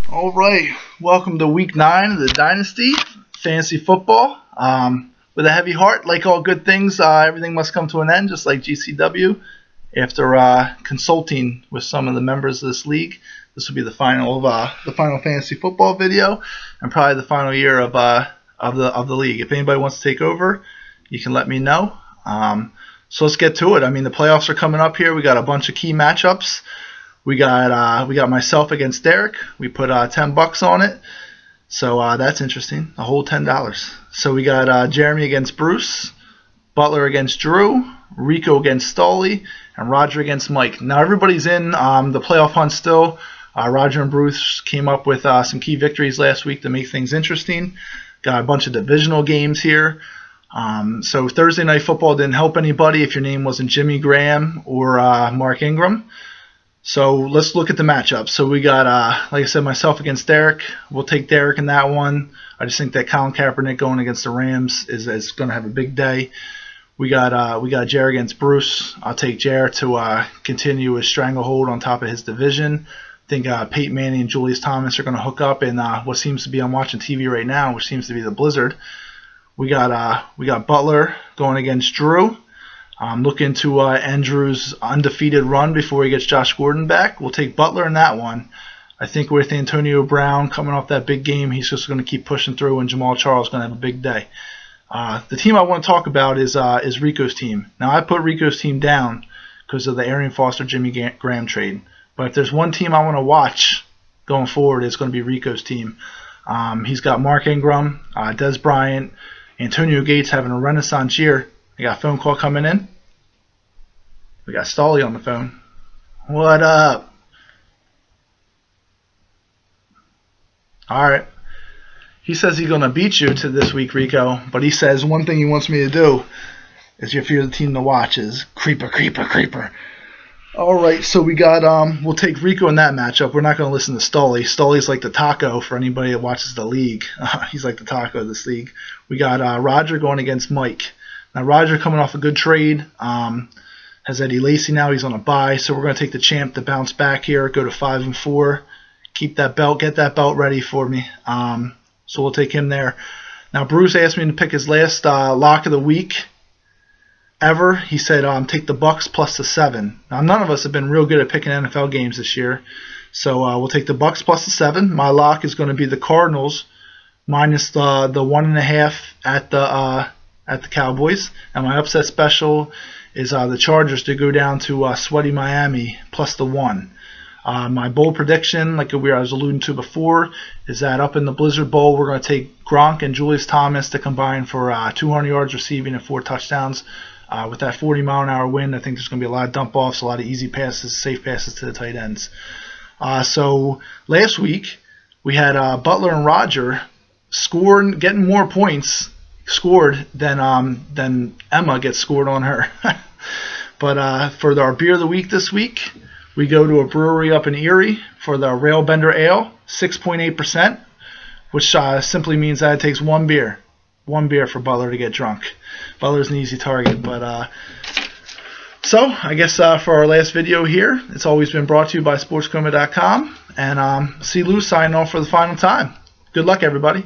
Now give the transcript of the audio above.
All right, welcome to week 9 of the Dynasty Fantasy Football. With a heavy heart, like all good things, everything must come to an end, just like GCW. After consulting with some of the members of this league, this will be the final fantasy football video, and probably the final year of the league. If anybody wants to take over, you can let me know. So let's get to it. I mean, the playoffs are coming up here. We got a bunch of key matchups. We got myself against Derek. We put $10 on it, so that's interesting. A whole $10. So we got Jeremy against Bruce, Butler against Drew, Rico against Stolly, and Roger against Mike. Now everybody's in the playoff hunt still. Roger and Bruce came up with some key victories last week to make things interesting. Got a bunch of divisional games here. So Thursday Night Football didn't help anybody if your name wasn't Jimmy Graham or Mark Ingram. So let's look at the matchup. So we got, like I said, myself against Derek. We'll take Derek in that one. I just think that Colin Kaepernick going against the Rams is going to have a big day. We got Jared against Bruce. I'll take Jared to continue his stranglehold on top of his division. I think Peyton Manning and Julius Thomas are going to hook up in what seems to be, I'm watching TV right now, which seems to be the Blizzard. We got Butler going against Drew. I'm looking to Andrew's undefeated run before he gets Josh Gordon back. We'll take Butler in that one. I think with Antonio Brown coming off that big game, he's just going to keep pushing through, and Jamal Charles is going to have a big day. The team I want to talk about is Rico's team. Now, I put Rico's team down because of the Arian Foster Jimmy Graham trade. But if there's one team I want to watch going forward, it's going to be Rico's team. He's got Mark Ingram, Des Bryant, Antonio Gates having a renaissance year. I got a phone call coming in. We got Stolly on the phone. What up? All right. He says he's going to beat you to this week, Rico. But he says one thing he wants me to do is, if you're the team to watch, is creeper, creeper, creeper. All right, so we got we'll take Rico in that matchup. We're not going to listen to Stolly. Stolly's like the taco for anybody that watches the league. He's like the taco of this league. We got Roger going against Mike. Now, Roger coming off a good trade, has Eddie Lacy now. He's on a bye, so we're going to take the champ to bounce back here, go to 5-4, keep that belt, get that belt ready for me. So we'll take him there. Now, Bruce asked me to pick his last lock of the week ever. He said take the Bucks plus the 7. Now, none of us have been real good at picking NFL games this year, so we'll take the Bucks plus the 7. My lock is going to be the Cardinals minus the 1.5 at the Cowboys, and my upset special is the Chargers to go down to sweaty Miami plus the 1. My bold prediction, like I was alluding to before, is that up in the Blizzard Bowl, we're going to take Gronk and Julius Thomas to combine for 200 yards receiving and 4 touchdowns. With that 40-mile-an-hour wind, I think there's going to be a lot of dump-offs, a lot of easy passes, safe passes to the tight ends. So last week, we had Butler and Roger getting more points scored than Emma gets scored on her. But for our beer of the week this week, we go to a brewery up in Erie for the Railbender Ale, 6.8%, which simply means that it takes one beer for Butler to get drunk. Butler's an easy target. But so I guess for our last video here, it's always been brought to you by SportsComa.com, and see Lou signing off for the final time. Good luck, everybody.